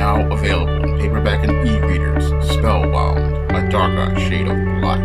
now available in paperback and e-readers. Spellbound, A Darker Shade of Black.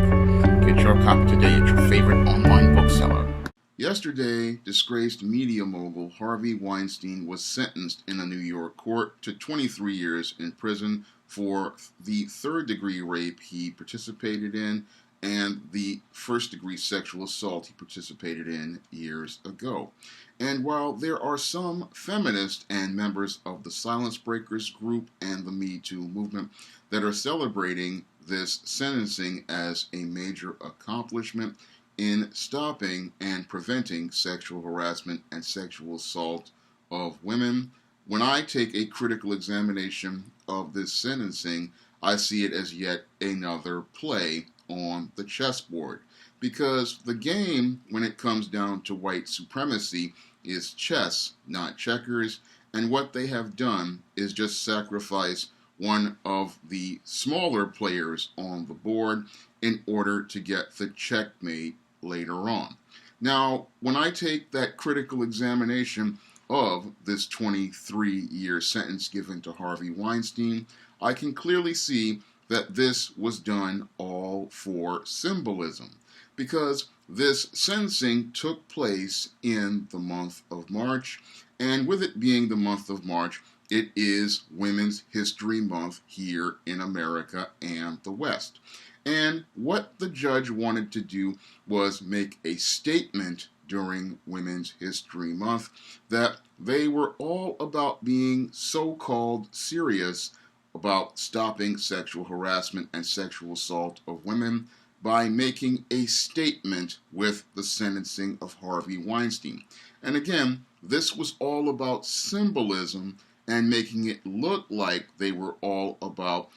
Get your copy today at your favorite online bookseller. Yesterday, disgraced media mogul Harvey Weinstein was sentenced in a New York court to 23 years in prison for the third-degree rape he participated in and the first-degree sexual assault he participated in years ago. And while there are some feminists and members of the Silence Breakers group and the Me Too movement that are celebrating this sentencing as a major accomplishment in stopping and preventing sexual harassment and sexual assault of women, when I take a critical examination of this sentencing, I see it as yet another play on the chessboard. Because the game, when it comes down to white supremacy, is chess, not checkers, and what they have done is just sacrifice one of the smaller players on the board in order to get the checkmate later on. Now, when I take that critical examination of this 23-year sentence given to Harvey Weinstein, I can clearly see that this was done all for symbolism, because this sentencing took place in the month of March, and with it being the month of March, it is Women's History Month here in America and the West. And what the judge wanted to do was make a statement during Women's History Month that they were all about being so-called serious about stopping sexual harassment and sexual assault of women by making a statement with the sentencing of Harvey Weinstein. And again, this was all about symbolism and making it look like they were all about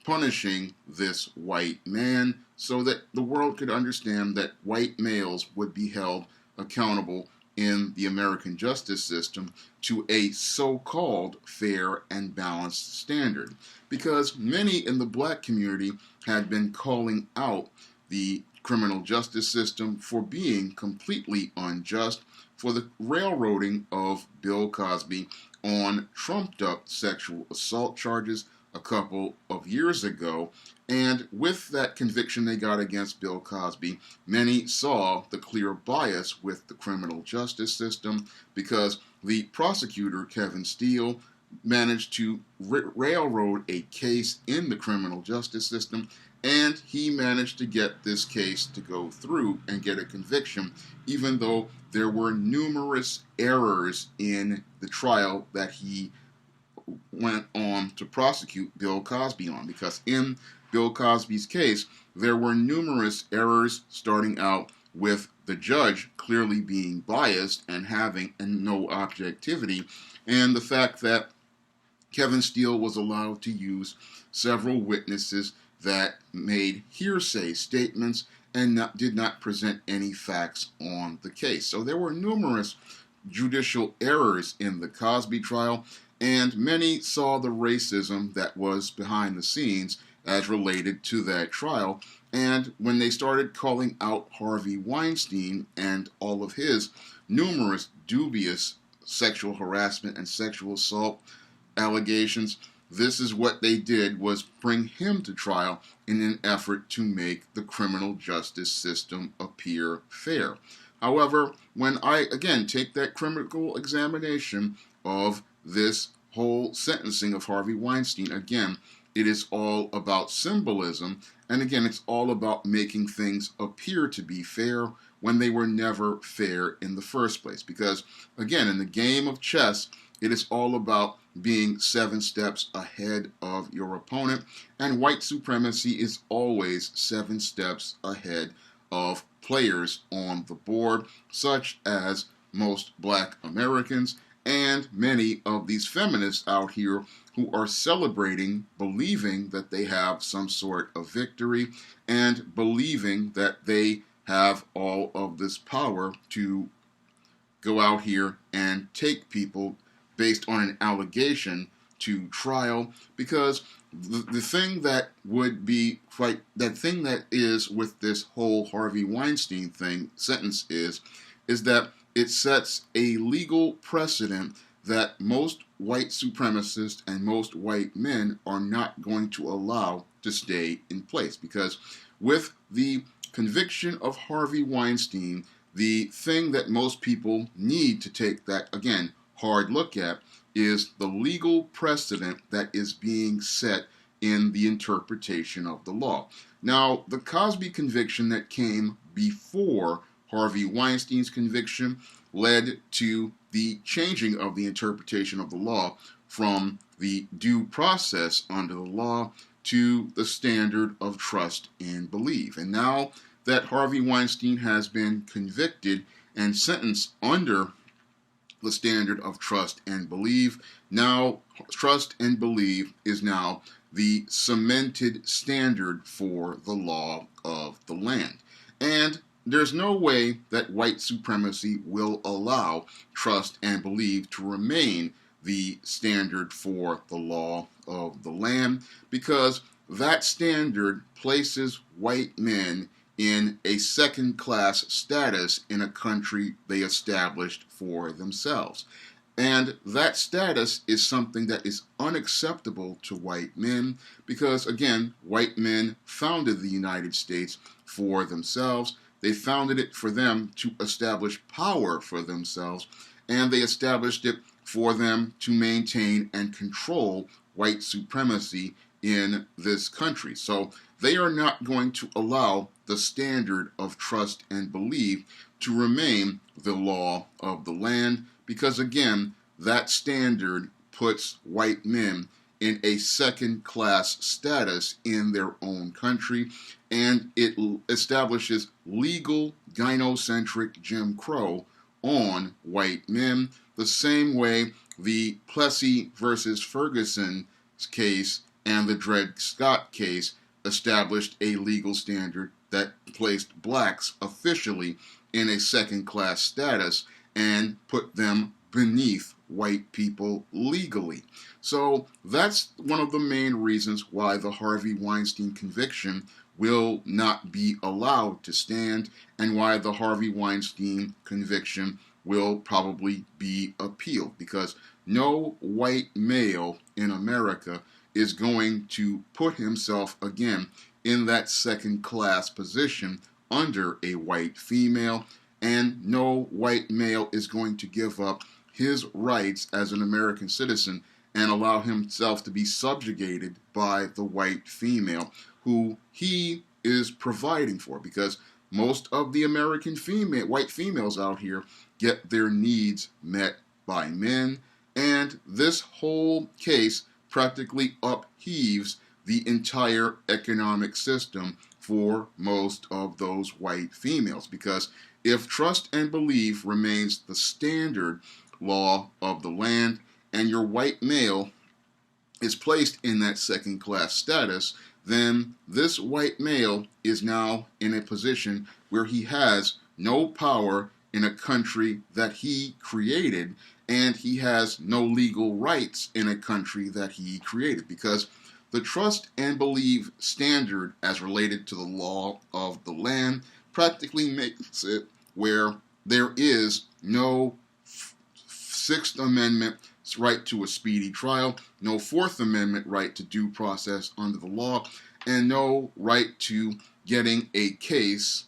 punishing this white man so that the world could understand that white males would be held accountable in the American justice system to a so-called fair and balanced standard. Because many in the black community had been calling out the criminal justice system for being completely unjust, for the railroading of Bill Cosby on trumped-up sexual assault charges a couple of years ago, and with that conviction they got against Bill Cosby, many saw the clear bias with the criminal justice system because the prosecutor, Kevin Steele, managed to railroad a case in the criminal justice system, and he managed to get this case to go through and get a conviction, even though there were numerous errors in the trial that he went on to prosecute Bill Cosby on, because in Bill Cosby's case, there were numerous errors, starting out with the judge clearly being biased and having no objectivity, and the fact that Kevin Steele was allowed to use several witnesses that made hearsay statements and did not present any facts on the case. So there were numerous judicial errors in the Cosby trial, and many saw the racism that was behind the scenes as related to that trial. And when they started calling out Harvey Weinstein and all of his numerous dubious sexual harassment and sexual assault allegations, this is what they did, was bring him to trial in an effort to make the criminal justice system appear fair. However, when I, again, take that critical examination of this whole sentencing of Harvey Weinstein, again, it is all about symbolism, and again, it's all about making things appear to be fair when they were never fair in the first place. Because, again, in the game of chess, it is all about being 7 steps ahead of your opponent, and white supremacy is always 7 steps ahead of players on the board, such as most black Americans and many of these feminists out here who are celebrating, believing that they have some sort of victory and believing that they have all of this power to go out here and take people based on an allegation to trial, because the thing that would be quite, that thing that is with this whole Harvey Weinstein thing sentence is that it sets a legal precedent that most white supremacists and most white men are not going to allow to stay in place. Because with the conviction of Harvey Weinstein, the thing that most people need to take that, again, hard look at is the legal precedent that is being set in the interpretation of the law. Now, the Cosby conviction that came before Harvey Weinstein's conviction led to the changing of the interpretation of the law from the due process under the law to the standard of trust and belief. And now that Harvey Weinstein has been convicted and sentenced under the standard of trust and believe, now trust and believe is now the cemented standard for the law of the land. And there's no way that white supremacy will allow trust and believe to remain the standard for the law of the land, because that standard places white men in a second-class status in a country they established for themselves. And that status is something that is unacceptable to white men because, again, white men founded the United States for themselves. They founded it for them to establish power for themselves, and they established it for them to maintain and control white supremacy in this country. So they are not going to allow the standard of trust and belief to remain the law of the land because, again, that standard puts white men in a second-class status in their own country, and it establishes legal gynocentric Jim Crow on white men, the same way the Plessy versus Ferguson case and the Dred Scott case established a legal standard that placed blacks officially in a second-class status and put them beneath white people legally. So that's one of the main reasons why the Harvey Weinstein conviction will not be allowed to stand and why the Harvey Weinstein conviction will probably be appealed, because no white male in America is going to put himself again in that second-class position under a white female, and no white male is going to give up his rights as an American citizen and allow himself to be subjugated by the white female who he is providing for, because most of the American white females out here get their needs met by men, and this whole case practically upheaves the entire economic system for most of those white females, because if trust and belief remains the standard law of the land and your white male is placed in that second-class status, then this white male is now in a position where he has no power in a country that he created, and he has no legal rights in a country that he created, because the trust and believe standard as related to the law of the land practically makes it where there is no Sixth Amendment right to a speedy trial, no Fourth Amendment right to due process under the law, and no right to getting a case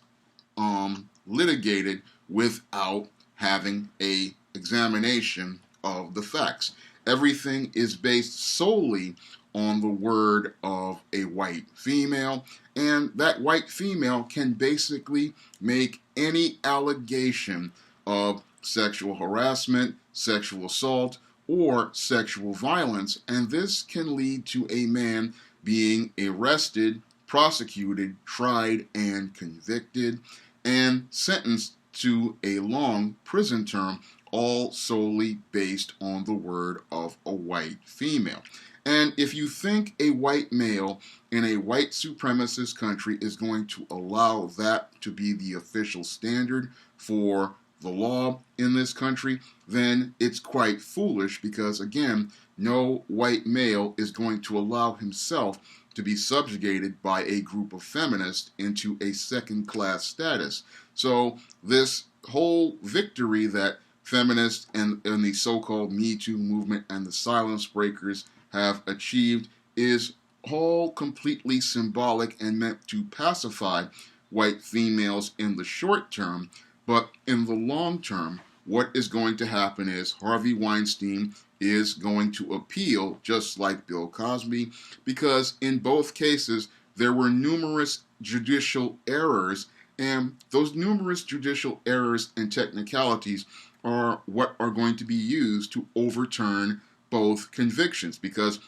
litigated without having a examination of the facts. Everything is based solely on the word of a white female, and that white female can basically make any allegation of sexual harassment, sexual assault, or sexual violence, and this can lead to a man being arrested, prosecuted, tried, and convicted, and sentenced to a long prison term, all solely based on the word of a white female. And if you think a white male in a white supremacist country is going to allow that to be the official standard for the law in this country, then it's quite foolish, because again, no white male is going to allow himself to be subjugated by a group of feminists into a second-class status. So this whole victory that feminists and the so-called Me Too movement and the silence breakers have achieved is all completely symbolic and meant to pacify white females in the short term, but in the long term, what is going to happen is Harvey Weinstein is going to appeal just like Bill Cosby, because in both cases there were numerous judicial errors, and those numerous judicial errors and technicalities are what are going to be used to overturn both convictions, because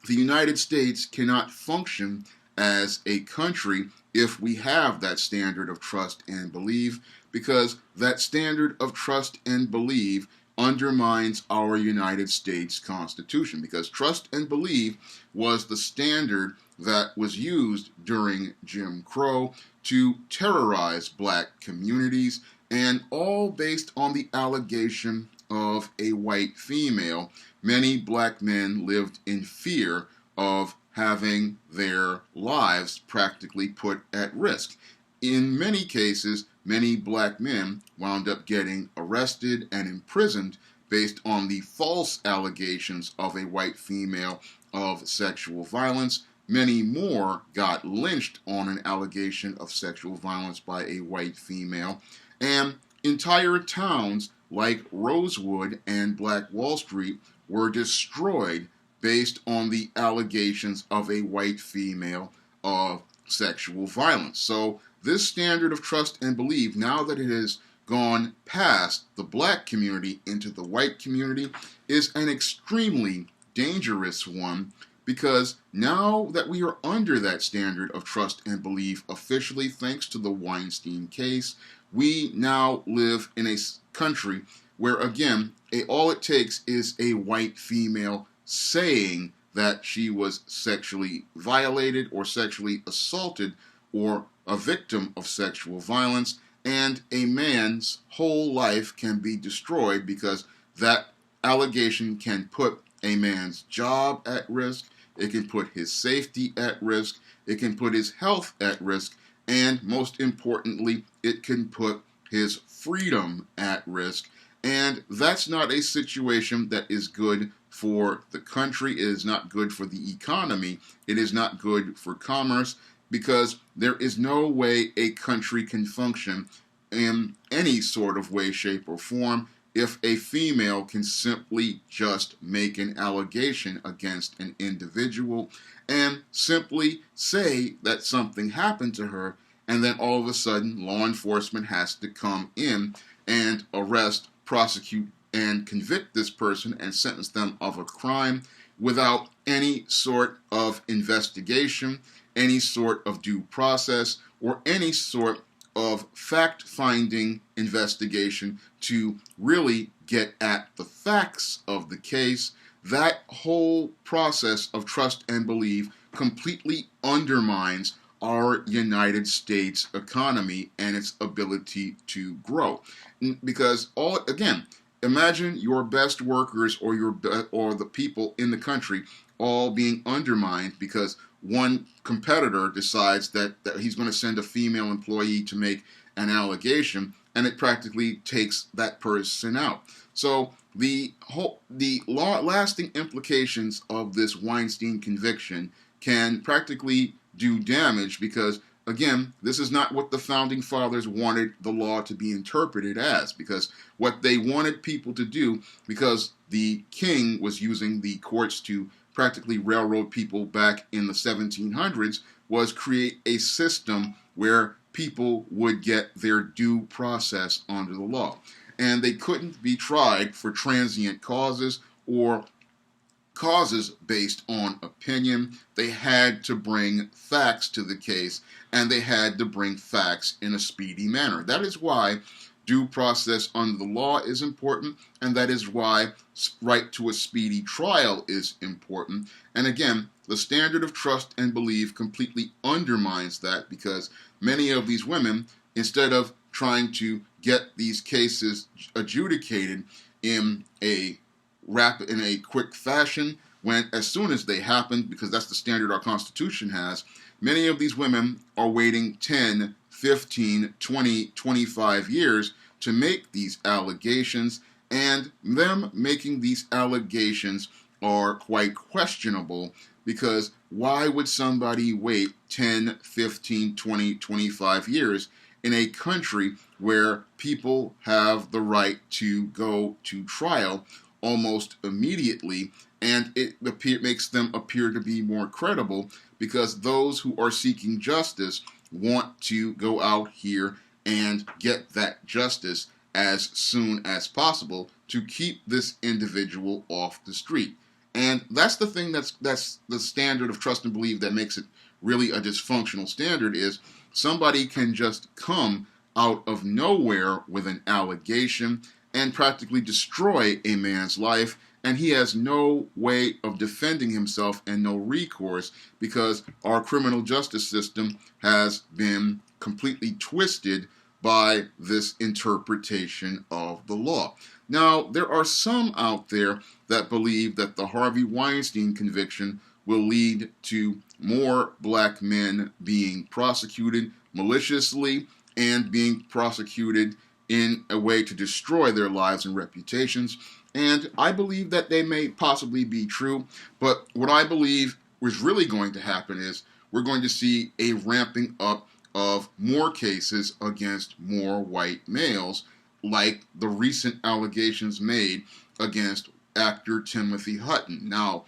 the United States cannot function as a country if we have that standard of trust and belief, because that standard of trust and belief undermines our United States Constitution, because trust and belief was the standard that was used during Jim Crow to terrorize black communities, and all based on the allegation of a white female. Many black men lived in fear of having their lives practically put at risk. In many cases, many black men wound up getting arrested and imprisoned based on the false allegations of a white female of sexual violence. Many more got lynched on an allegation of sexual violence by a white female. And entire towns like Rosewood and Black Wall Street were destroyed based on the allegations of a white female of sexual violence. So this standard of trust and belief, now that it has gone past the black community into the white community, is an extremely dangerous one, because now that we are under that standard of trust and belief officially, thanks to the Weinstein case, we now live in a country where, again, all it takes is a white female saying that she was sexually violated or sexually assaulted or a victim of sexual violence, and a man's whole life can be destroyed, because that allegation can put a man's job at risk, it can put his safety at risk, it can put his health at risk, and most importantly, it can put his freedom at risk. And that's not a situation that is good for the country. It is not good for the economy. It is not good for commerce, because there is no way a country can function in any sort of way, shape, or form if a female can simply just make an allegation against an individual and simply say that something happened to her, and then all of a sudden law enforcement has to come in and arrest, prosecute, and convict this person and sentence them of a crime without any sort of investigation, any sort of due process, or any sort of fact-finding investigation to really get at the facts of the case. That whole process of trust and belief completely undermines our United States economy and its ability to grow. Because imagine your best workers or the people in the country all being undermined because one competitor decides that he's going to send a female employee to make an allegation, and it practically takes that person out. So the lasting implications of this Weinstein conviction can practically do damage, because again, this is not what the founding fathers wanted the law to be interpreted as, because what they wanted people to do, because the king was using the courts to practically railroad people back in the 1700s, was create a system where people would get their due process under the law. And they couldn't be tried for transient causes or causes based on opinion. They had to bring facts to the case, and they had to bring facts in a speedy manner. That is why due process under the law is important, and that is why right to a speedy trial is important. And again, the standard of trust and belief completely undermines that, because many of these women, instead of trying to get these cases adjudicated in a quick fashion, as soon as they happen, because that's the standard our Constitution has, many of these women are waiting 10, 15, 20, 25 years to make these allegations, and them making these allegations are quite questionable, because why would somebody wait 10, 15, 20, 25 years in a country where people have the right to go to trial almost immediately, and it makes them appear to be more credible, because those who are seeking justice want to go out here and get that justice as soon as possible to keep this individual off the street. And that's the thing that's the standard of trust and believe that makes it really a dysfunctional standard, is somebody can just come out of nowhere with an allegation and practically destroy a man's life, and he has no way of defending himself and no recourse, because our criminal justice system has been completely twisted by this interpretation of the law. Now, there are some out there that believe that the Harvey Weinstein conviction will lead to more black men being prosecuted maliciously and being prosecuted in a way to destroy their lives and reputations. And I believe that they may possibly be true, but what I believe is really going to happen is we're going to see a ramping up of more cases against more white males, like the recent allegations made against actor Timothy Hutton. Now,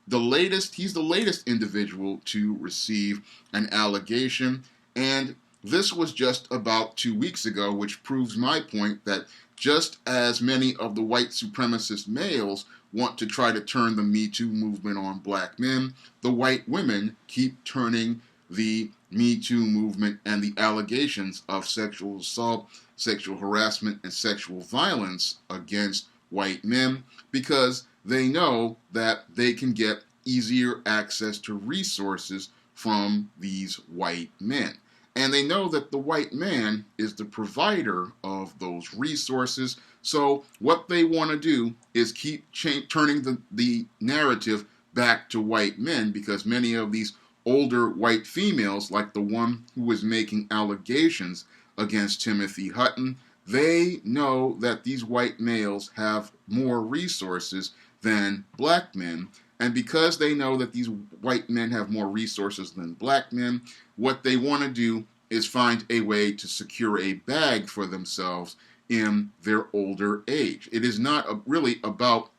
he's the latest individual to receive an allegation, and this was just about 2 weeks ago, which proves my point that just as many of the white supremacist males want to try to turn the Me Too movement on black men, the white women keep turning the Me Too movement and the allegations of sexual assault, sexual harassment, and sexual violence against white men, because they know that they can get easier access to resources from these white men. And they know that the white man is the provider of those resources. So what they want to do is keep turning the narrative back to white men, because many of these older white females, like the one who was making allegations against Timothy Hutton, they know that these white males have more resources than black men. And because they know that these white men have more resources than black men, what they want to do is find a way to secure a bag for themselves in their older age. It is not really about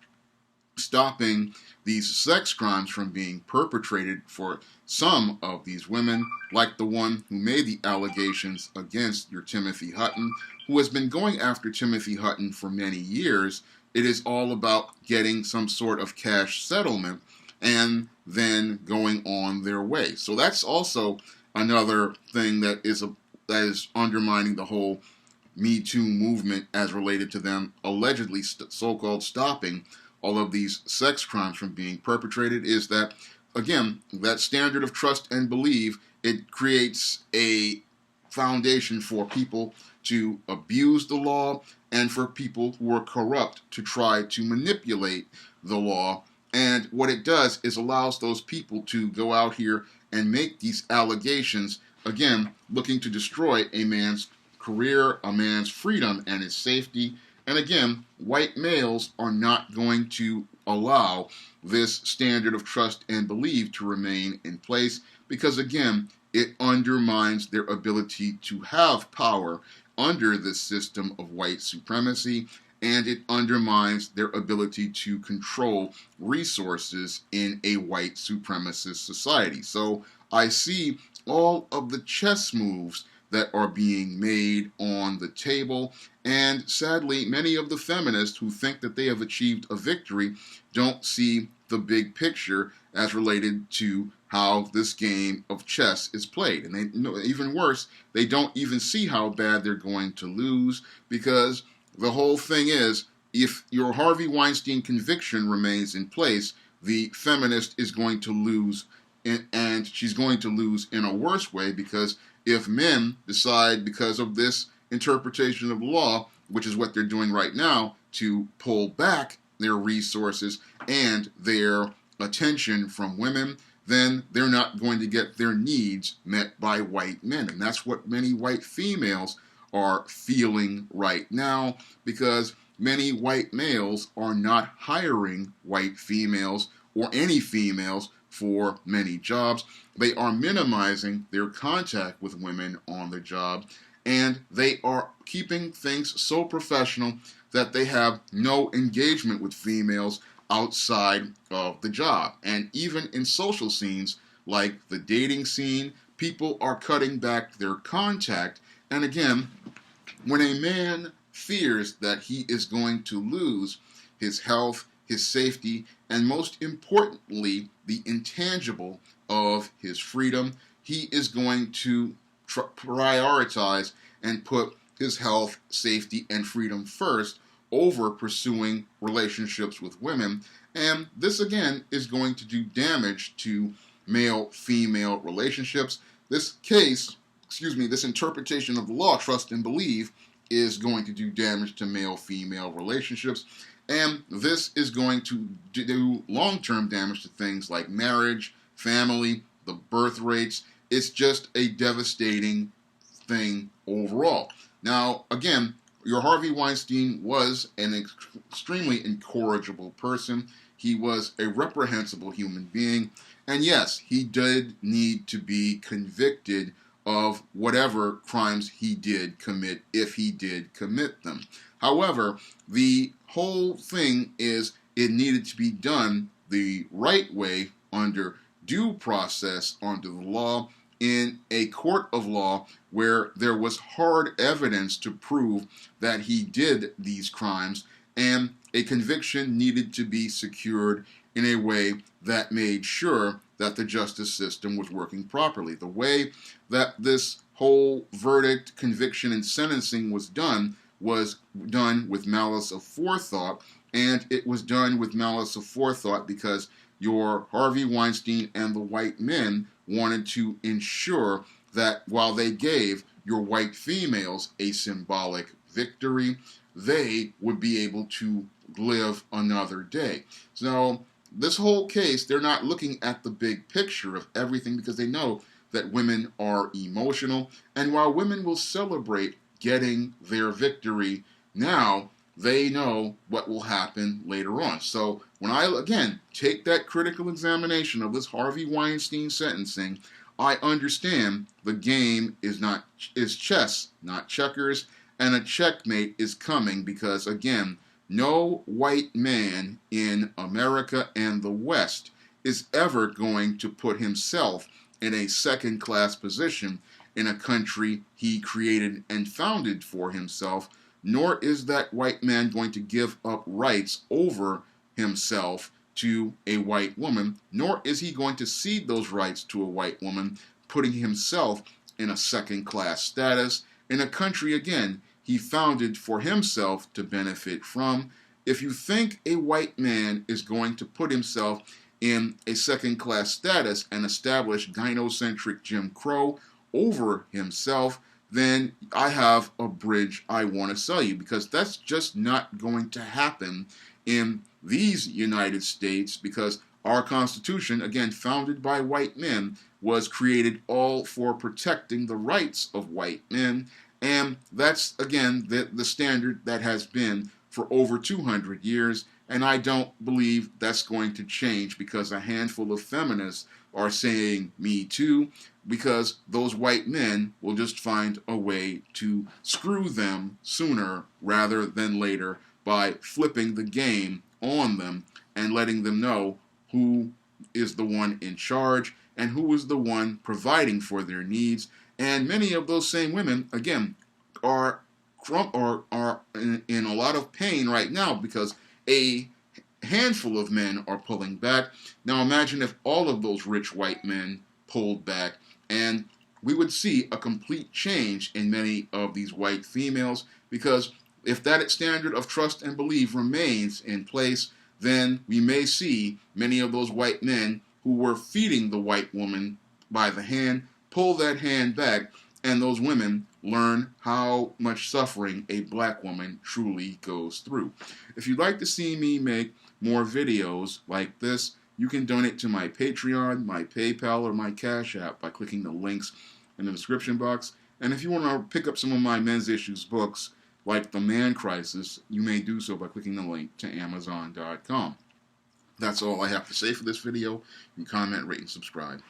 stopping these sex crimes from being perpetrated for some of these women, like the one who made the allegations against your Timothy Hutton, who has been going after Timothy Hutton for many years. It is all about getting some sort of cash settlement and then going on their way. So that's also another thing that is undermining the whole Me Too movement as related to them allegedly so-called stopping all of these sex crimes from being perpetrated, is that, again, that standard of trust and believe, it creates a foundation for people to abuse the law and for people who are corrupt to try to manipulate the law. And what it does is allows those people to go out here and make these allegations, again, looking to destroy a man's career, a man's freedom, and his safety. And again, white males are not going to allow this standard of trust and believe to remain in place, because again, it undermines their ability to have power under this system of white supremacy, and it undermines their ability to control resources in a white supremacist society. So I see all of the chess moves that are being made on the table, and sadly, many of the feminists who think that they have achieved a victory don't see the big picture as related to how this game of chess is played. And they know, even worse, they don't even see how bad they're going to lose, because the whole thing is, if your Harvey Weinstein conviction remains in place, the feminist is going to lose, and she's going to lose in a worse way, because if men decide, because of this interpretation of law, which is what they're doing right now, to pull back their resources and their attention from women, then they're not going to get their needs met by white men. And that's what many white females are feeling right now, because many white males are not hiring white females or any females for many jobs. They are minimizing their contact with women on the job, and they are keeping things so professional that they have no engagement with females outside of the job. And even in social scenes like the dating scene, people are cutting back their contact. And again, when a man fears that he is going to lose his health, his safety, and most importantly, the intangible of his freedom, he is going to prioritize and put his health, safety, and freedom first over pursuing relationships with women. And this, again, is going to do damage to male-female relationships. This interpretation of the law, trust and believe, is going to do damage to male-female relationships. And this is going to do long-term damage to things like marriage, family, the birth rates. It's just a devastating thing overall. Now, again, your Harvey Weinstein was an extremely incorrigible person. He was a reprehensible human being. And yes, he did need to be convicted of whatever crimes he did commit, if he did commit them. However, the whole thing is it needed to be done the right way, under due process, under the law, in a court of law where there was hard evidence to prove that he did these crimes, and a conviction needed to be secured in a way that made sure that the justice system was working properly. The way that this whole verdict, conviction, and sentencing was done with malice of forethought, and it was done with malice of forethought because your Harvey Weinstein and the white men wanted to ensure that while they gave your white females a symbolic victory, they would be able to live another day. So this whole case, they're not looking at the big picture of everything, because they know that women are emotional. And while women will celebrate getting their victory now, they know what will happen later on. So when I, again, take that critical examination of this Harvey Weinstein sentencing, I understand the game is chess, not checkers, and a checkmate is coming, because, again, no white man in America and the West is ever going to put himself in a second-class position in a country he created and founded for himself, nor is that white man going to give up rights over himself to a white woman, nor is he going to cede those rights to a white woman, putting himself in a second-class status in a country, again, he founded for himself to benefit from. If you think a white man is going to put himself in a second-class status and establish gynocentric Jim Crow over himself, then I have a bridge I want to sell you, because that's just not going to happen in these United States, because our Constitution, again, founded by white men, was created all for protecting the rights of white men. And that's, again, the standard that has been for over 200 years. And I don't believe that's going to change, because a handful of feminists are saying Me Too, because those white men will just find a way to screw them sooner rather than later by flipping the game on them and letting them know who is the one in charge and who is the one providing for their needs. And many of those same women, again, are in a lot of pain right now, because a handful of men are pulling back. Now imagine if all of those rich white men pulled back, and we would see a complete change in many of these white females, because if that standard of trust and belief remains in place, then we may see many of those white men who were feeding the white woman by the hand pull that hand back, and those women learn how much suffering a black woman truly goes through. If you'd like to see me make more videos like this, you can donate to my Patreon, my PayPal, or my Cash App by clicking the links in the description box. And if you want to pick up some of my men's issues books, like The Man Crisis, you may do so by clicking the link to Amazon.com. That's all I have to say for this video. You comment, rate, and subscribe.